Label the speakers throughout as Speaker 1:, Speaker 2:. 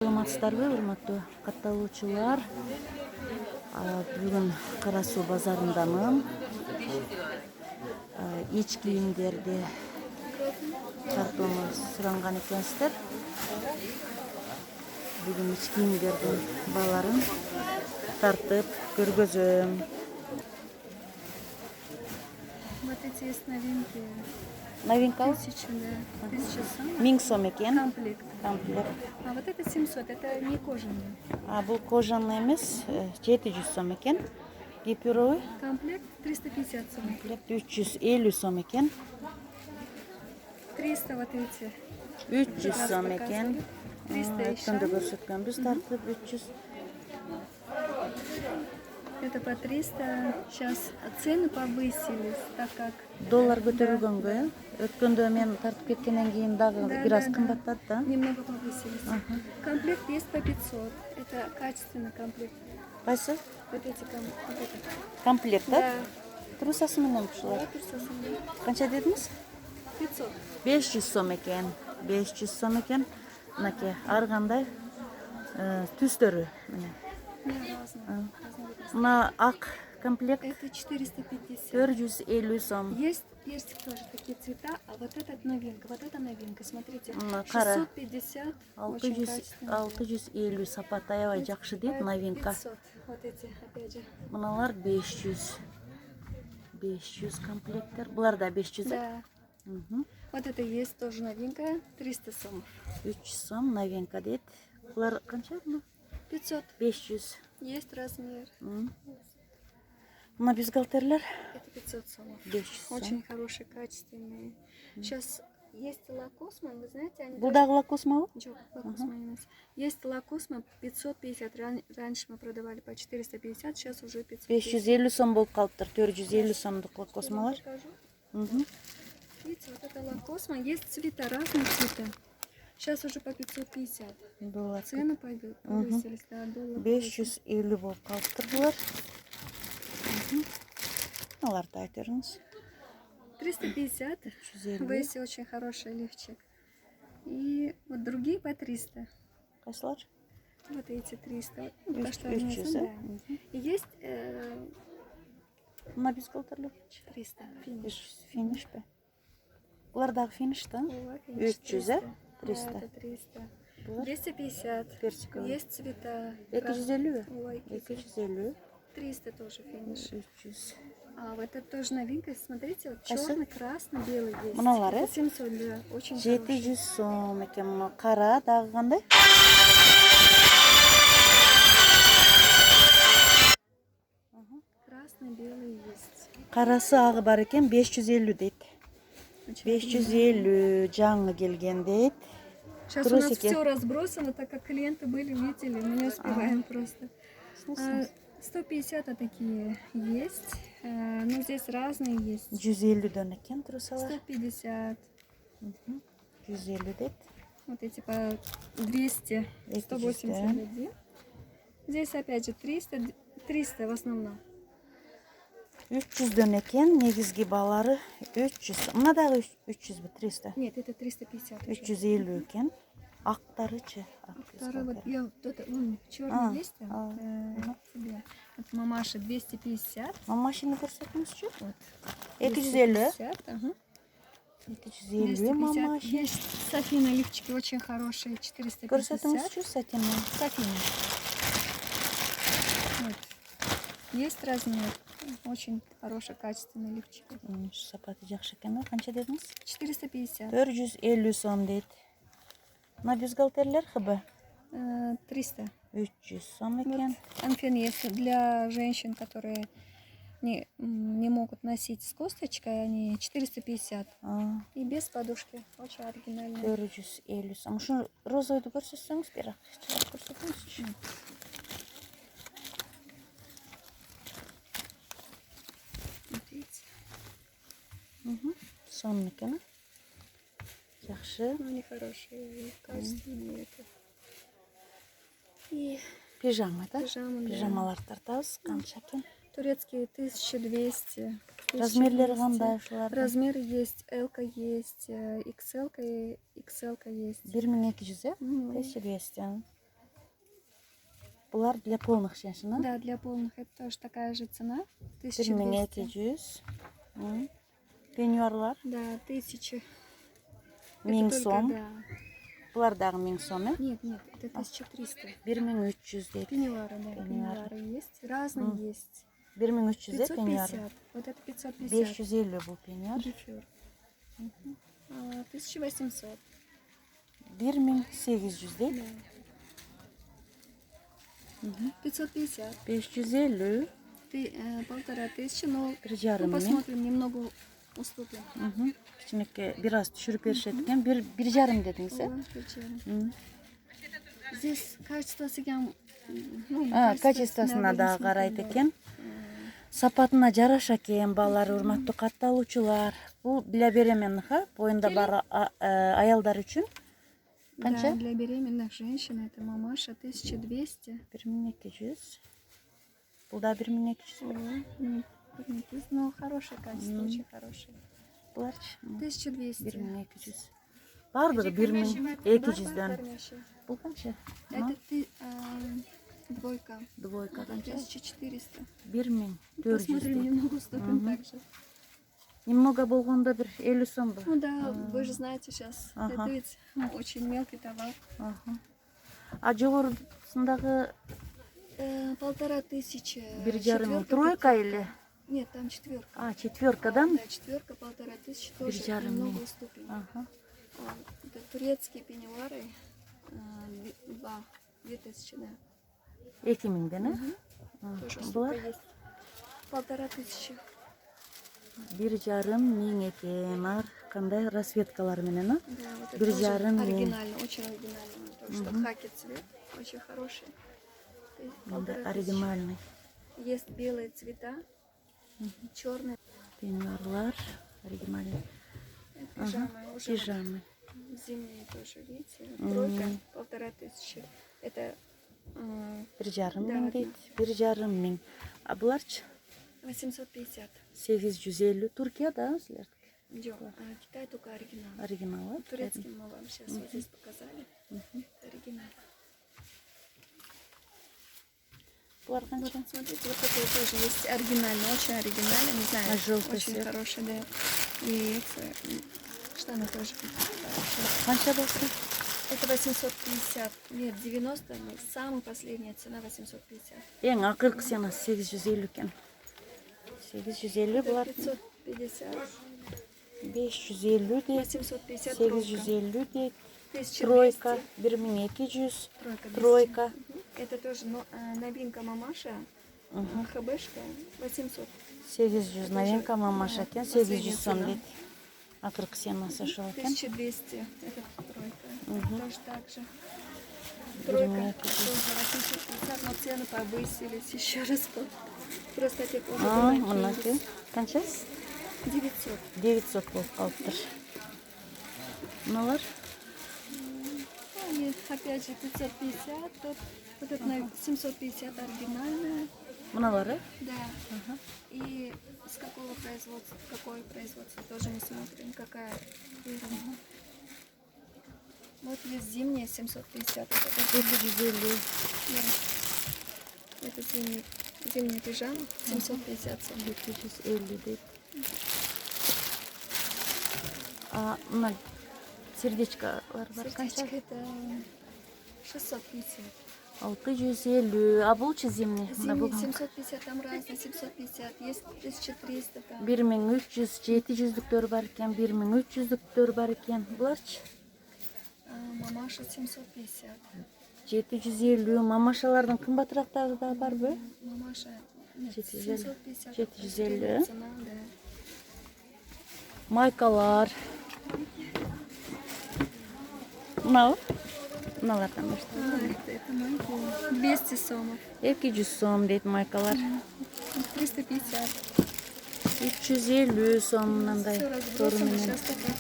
Speaker 1: Саламатсыздарбы, урматтуу катталуучулар. Бүгүн Кара Суу базарындамын. Ич кийимдерди тартууну суранган экенсиздер. Бүгүн ич кийимдердин бааларын тартып көргөзөм.
Speaker 2: Вот эти есть новинки.
Speaker 1: Новинка
Speaker 2: 1000 сом.
Speaker 1: 1000 сом экен.
Speaker 2: Комплект.
Speaker 1: Комплект.
Speaker 2: А вот это 700, это не кожаный.
Speaker 1: Бул кожаный эмес, 700 сом экен. Гипюровый
Speaker 2: Комплект 350 сом.
Speaker 1: комплект 350 сом экен.
Speaker 2: 300 вот эти.
Speaker 1: 300 сом экен.
Speaker 2: 300
Speaker 1: Өткөндө
Speaker 2: еще.
Speaker 1: көрсөткөнбүз тартып 300.
Speaker 2: Это по 300. Сейчас цены повысились, так как...
Speaker 1: Доллар көтөрүлгөнгө, өткөндө мен тартып кеткенден кийин дагы бир аз кымбаттады да.
Speaker 2: Немного повысились. Комплект есть по 500. Это качественный комплект.
Speaker 1: Кайсы?
Speaker 2: Вот эти комплект.
Speaker 1: Комплект, да?
Speaker 2: Да.
Speaker 1: Трусасы менен ушулар. Канча дедиңиз?
Speaker 2: 500.
Speaker 1: 500 сом экен. 500 сом экен. Мынакей ар кандай түстөрү менен.
Speaker 2: Разные.
Speaker 1: Мына ак комплект
Speaker 2: Это 450.
Speaker 1: 450 сом.
Speaker 2: Есть тоже такие цвета, а вот этот новинка, вот это новинка, смотрите,
Speaker 1: Кара.
Speaker 2: 650, очень
Speaker 1: 600
Speaker 2: качественный.
Speaker 1: 650 сапат аябай жакшы дейт новинка.
Speaker 2: 500, вот эти, опять же.
Speaker 1: Мыналар 500 комплекттер. Булар да 500.
Speaker 2: Да. Вот это есть тоже новинка, 300 сомов.
Speaker 1: 300 сом новинка дейт. Булар канча?
Speaker 2: 500.
Speaker 1: 500.
Speaker 2: Есть размер.
Speaker 1: Мына бюстгальтерлер
Speaker 2: Это 500 сомов.
Speaker 1: 500 сом.
Speaker 2: Очень хорошие, качественные. Сейчас есть лакосма, вы знаете, они...
Speaker 1: Бул дагы лакосмабы?
Speaker 2: Жоқ, лакосма емес. Есть лакосма 550. Раньше мы продавали по 450, сейчас уже 550.
Speaker 1: 550 сом болуп калыптыр. 450 сомдук лакосмалар.
Speaker 2: Покажу. Видите, вот это лакосма. Есть цвета, разные цвета. Сейчас уже по 550.
Speaker 1: Булар
Speaker 2: Цены пойдут, повысились, да, доллар.
Speaker 1: 550 болуп калыптыр булар. Аларды айтырыңыз.
Speaker 2: 350.
Speaker 1: 350.
Speaker 2: Вейси очень хороший лифчик. И вот другие по 300.
Speaker 1: Кайсылар?
Speaker 2: Вот эти 300.
Speaker 1: Үч-
Speaker 2: Что
Speaker 1: 300,
Speaker 2: да. И есть
Speaker 1: Мына бюстгальтерлер
Speaker 2: 300. Финиш.
Speaker 1: финишпи? Булар дагы финиш да?
Speaker 2: Ой, финиш
Speaker 1: 300,
Speaker 2: 300.
Speaker 1: 300.
Speaker 2: Да, это 300.
Speaker 1: Булар
Speaker 2: 250.
Speaker 1: персиковый.
Speaker 2: Есть цвета.
Speaker 1: 250.
Speaker 2: Ой,
Speaker 1: 250.
Speaker 2: 300 тоже финиш.
Speaker 1: 300.
Speaker 2: А вот это тоже новинка. Смотрите, вот
Speaker 1: Кайсы?
Speaker 2: черный, красный, белый есть.
Speaker 1: Мыналар,
Speaker 2: Это 700, да. Очень хороший.
Speaker 1: 700 сом экен. Мына кара дагы кандай?
Speaker 2: Красный, белый есть.
Speaker 1: Карасы агы бар экен 550 дейт.
Speaker 2: Очень
Speaker 1: 550 жаңы келген дейт.
Speaker 2: Сейчас у нас
Speaker 1: Трусики.
Speaker 2: все разбросано, так как клиенты были, видели, мы не успеваем просто. 150 такие есть. Ну, здесь разные есть.
Speaker 1: 150дөн экен трусалар.
Speaker 2: 150.
Speaker 1: 150 дейт.
Speaker 2: Вот эти по 200. 181. Здесь опять же 300 в основном.
Speaker 1: 300дөн экен негизги баалары 300. Мына дагы 300 бу 300.
Speaker 2: Нет, это 350.
Speaker 1: 350 экен. Актарычы.
Speaker 2: Второй вот, я вот это, черный есть там? Тебе. Вот мамаша 250.
Speaker 1: Мамашины көрсөтүңүзчү?
Speaker 2: Вот.
Speaker 1: 250.
Speaker 2: 250, ага.
Speaker 1: 250
Speaker 2: 250.
Speaker 1: мамаши.
Speaker 2: Есть Софина лифчики очень хорошие, 450.
Speaker 1: Көрсөтүңүзчү сатины.
Speaker 2: Софина. Вот. Есть размер. Очень хороший, качественный лифчик.
Speaker 1: Сапаты жакшы экен. Канча дедиңиз?
Speaker 2: 450.
Speaker 1: 450 сом дейт. Мына бюстгальтерлер хб
Speaker 2: 300.
Speaker 1: 300 сом экен.
Speaker 2: Анфен есть для женщин, которые не могут носить с косточкой, они 450. И без подушки. Очень оригинально.
Speaker 1: 450 сом. Ушу розовойду көрсөтсөңүз бирок. Көрсөтүңүзчү.
Speaker 2: Смотрите.
Speaker 1: Сом экен. Жакшы.
Speaker 2: Ну, они хорошие, качественные. И
Speaker 1: Пижама, да?
Speaker 2: пижама, да.
Speaker 1: Пижамалар тартабыз. Канча экен?
Speaker 2: Турецкие 1200.
Speaker 1: Размерлери
Speaker 2: 1200.
Speaker 1: кандай ушулардын?
Speaker 2: Размеры есть, L-ка есть, XL-ка и XL-ка есть.
Speaker 1: 1200,
Speaker 2: Мгм.
Speaker 1: 1200. Бұлар для полных женщин, а?
Speaker 2: Да, для полных это тоже такая же цена.
Speaker 1: 1200.
Speaker 2: 1200.
Speaker 1: Пеньюарлар
Speaker 2: Да, 1000.
Speaker 1: 1000
Speaker 2: Это только,
Speaker 1: сом.
Speaker 2: да.
Speaker 1: Бұлар дағы 1000 сом, е?
Speaker 2: Нет, нет, это 1300.
Speaker 1: 1300 дейді.
Speaker 2: Пеньюары, да,
Speaker 1: Пеньюары.
Speaker 2: пеньюары есть. Разные есть.
Speaker 1: 1300 де пеньюар.
Speaker 2: 550. Вот это 550.
Speaker 1: 550 бұл пеньюар.
Speaker 2: Дюфюр. 1800.
Speaker 1: 1800 дейді.
Speaker 2: Да. 550.
Speaker 1: 550.
Speaker 2: Ты, 1500, но
Speaker 1: Bir жарым мен.
Speaker 2: посмотрим, немного уступим.
Speaker 1: Кішінекке біраз түшіріп берішеді екен. Bir жарым дедіңіз, е?
Speaker 2: Ага, причем. Здесь качествосы я,
Speaker 1: Качествосына да қарайды екен. Сапатына жараша екен, балалар, урматтуу катталуучулар. Бұл для беременных, бойында бар аялдар үшін.
Speaker 2: Да,
Speaker 1: Қанша?
Speaker 2: для беременных женщин это мамаша 1200.
Speaker 1: 1200. Бұл да 1200.
Speaker 2: Ну, хорошее качество, очень хорошее.
Speaker 1: Бұлар
Speaker 2: 1200.
Speaker 1: 1200. Бардығы 1200-ден. Бұл қанша?
Speaker 2: Это ты, двойка.
Speaker 1: Двойка қанша?
Speaker 2: 1400.
Speaker 1: 1400.
Speaker 2: Посмотрим, немного уступим также.
Speaker 1: Немного болғанда бір 50 сом ба?
Speaker 2: Ну да, вы же знаете сейчас,
Speaker 1: Ага.
Speaker 2: это ведь очень мелкий товар.
Speaker 1: А жоғарысындағы
Speaker 2: 1500.
Speaker 1: bir жарым
Speaker 2: Четвёрка,
Speaker 1: тройка или?
Speaker 2: Нет, там четверка.
Speaker 1: А, четверкадан?
Speaker 2: Да, четверка, 1500 тоже
Speaker 1: жарым
Speaker 2: немного
Speaker 1: мен.
Speaker 2: уступим.
Speaker 1: Ага.
Speaker 2: Это турецкие пеньюары, 2000, да.
Speaker 1: 2000-ден, е?
Speaker 2: Тоже
Speaker 1: Бұлар
Speaker 2: уступка есть. 1500.
Speaker 1: bir жарым мың екен, қандай расцветкалар менен, а?
Speaker 2: Да, вот это
Speaker 1: Bir
Speaker 2: тоже
Speaker 1: жарым мен.
Speaker 2: оригинально, очень оригинально. То, что хаки цвет, очень хороший. То есть
Speaker 1: Енді
Speaker 2: 1500.
Speaker 1: оригинальный.
Speaker 2: Есть белые цвета, черные.
Speaker 1: Пеньюарлар, оригинальный.
Speaker 2: Пижамы, уже
Speaker 1: Пижамы.
Speaker 2: зимние тоже, видите. Тройка, 1500. Это
Speaker 1: Bir жарым
Speaker 2: Да,
Speaker 1: мың
Speaker 2: да.
Speaker 1: дейді, bir жарым мың. А бұларчы?
Speaker 2: 850.
Speaker 1: 850. Түркияда, сілердікі?
Speaker 2: Китай только оригинал.
Speaker 1: Оригиналы.
Speaker 2: Турецкий мы вам сейчас вот здесь показали. Оригинал.
Speaker 1: Бұлар
Speaker 2: Вот
Speaker 1: қанша?
Speaker 2: смотрите, вот такой тоже есть оригинальный, очень оригинальный, не знаю,
Speaker 1: А желтый
Speaker 2: очень
Speaker 1: цвет?
Speaker 2: хороший, да. И штаны тоже хорошие.
Speaker 1: Қанша болсын?
Speaker 2: Это 850, нет, 90, но самая последняя цена 850.
Speaker 1: Ең ақырғы сені 850 екен. 850 бұлар.
Speaker 2: 550,
Speaker 1: 550 де,
Speaker 2: 850
Speaker 1: 850 де,
Speaker 2: 1200.
Speaker 1: тройка, 1200,
Speaker 2: Тройка.
Speaker 1: тройка.
Speaker 2: Это тоже новинка мамаша, хбшка, 800.
Speaker 1: 800 новинка мамаша екен, 800 сом дейді. Ақырғы сені сашыл екен.
Speaker 2: 1200, это тройка. Тоже так же. Тройка, тоже 850, но цены повысились еще раз. Просто теперь уже
Speaker 1: Мұны ке. Қанша?
Speaker 2: 900.
Speaker 1: 900 болып қалыптыр. Мыналар?
Speaker 2: Они опять же 550, тут вот это 750 оригинальная.
Speaker 1: Мыналар, е?
Speaker 2: Да. И с какого производства, какое производство тоже не смотрим, какая фирма. Вот есть зимняя 750. Это
Speaker 1: 750.
Speaker 2: да. Это зимняя пижама 750.
Speaker 1: 750 дейді. А мына сердечкалар бар қанша?
Speaker 2: Сердечко это 650.
Speaker 1: 650. А бұлчы зимний?
Speaker 2: Зимний 750, там разные, 750, есть 1300 там.
Speaker 1: 1300, 700-дүктөр бар екен, 1300-дүктөр бар екен. Бұларчы?
Speaker 2: Мамаша 750.
Speaker 1: 750. Мамашалардың қымбатырақтары да бар бі?
Speaker 2: Мамаша нет,
Speaker 1: 750.
Speaker 2: 750.
Speaker 1: 750.
Speaker 2: Цена, да.
Speaker 1: Майкалар. Мынау? Мыналардан башта.
Speaker 2: Это майки. 200 сомов.
Speaker 1: 200 сом дейді майкалар.
Speaker 2: 350.
Speaker 1: 350 сом мынандай
Speaker 2: Все разбросано
Speaker 1: торыменен.
Speaker 2: сейчас только.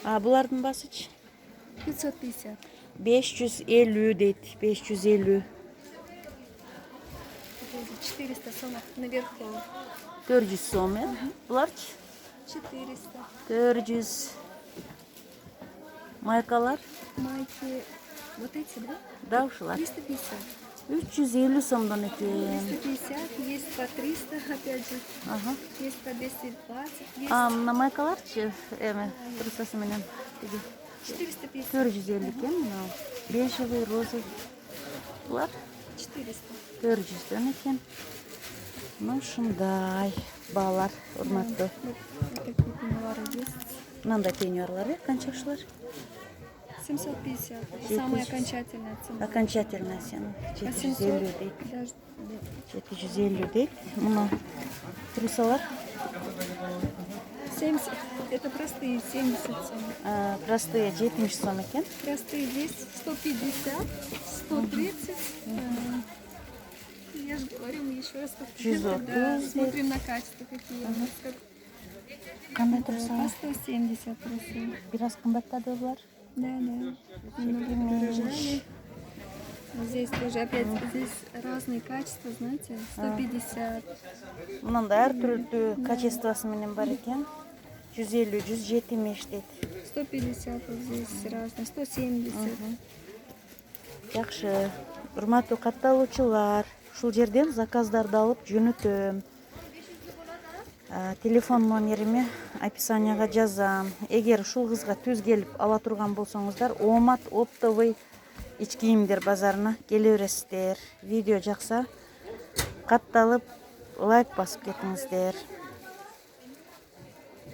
Speaker 1: А бұлардың басычы?
Speaker 2: 550.
Speaker 1: 550 дейді, 550.
Speaker 2: 400 сомов наверху.
Speaker 1: 400 сом, е? Бұларчы?
Speaker 2: 400.
Speaker 1: 400. Майкалар?
Speaker 2: Майки вот эти, да?
Speaker 1: Да, ушулар.
Speaker 2: 350.
Speaker 1: 350 сомдон экен.
Speaker 2: 350, есть по 300, опять же.
Speaker 1: Ага.
Speaker 2: Есть по 220, есть
Speaker 1: Мына майкаларчы эме трусасы менен тиги
Speaker 2: 450.
Speaker 1: 450 экен. Мына бежевый, розовый. Булар
Speaker 2: 400.
Speaker 1: 400 экен. Ну, ушундай баалар, урматтуу.
Speaker 2: Вот такие пеньюары есть.
Speaker 1: Мындай пеньюарлар канча ушулар?
Speaker 2: 750. Это
Speaker 1: 750.
Speaker 2: самая окончательная цена.
Speaker 1: Окончательная сена 750 дейт.
Speaker 2: Даже,
Speaker 1: 750 дейт. Мына трусалар
Speaker 2: 70. Это простые 70 цены.
Speaker 1: простые 70 сом экен.
Speaker 2: Простые здесь 150, 130. Я же говорю, мы еще раз повторяю,
Speaker 1: 130.
Speaker 2: да, смотрим на качество какие.
Speaker 1: Кандай
Speaker 2: По
Speaker 1: трусалар?
Speaker 2: 170 трусы.
Speaker 1: Бир аз кымбаттады булар.
Speaker 2: Да. Немного подорожали. Здесь тоже опять здесь разные качества, знаете, 150.
Speaker 1: Мындай ар түрдүү качествосы менен бар экен. 150, 170 дейт.
Speaker 2: 150 вот здесь разные, 170.
Speaker 1: Жакшы. Урматтуу катталуучулар, ушул жерден заказдарды алып жөнөтөм. Телефон номерими описанияга жазам. Эгер ушул кызга түз келип ала турган болсоңуздар, Омат оптовый ич кийимдер базарына келе бересиздер. Видео жакса катталып лайк басып кетиңиздер.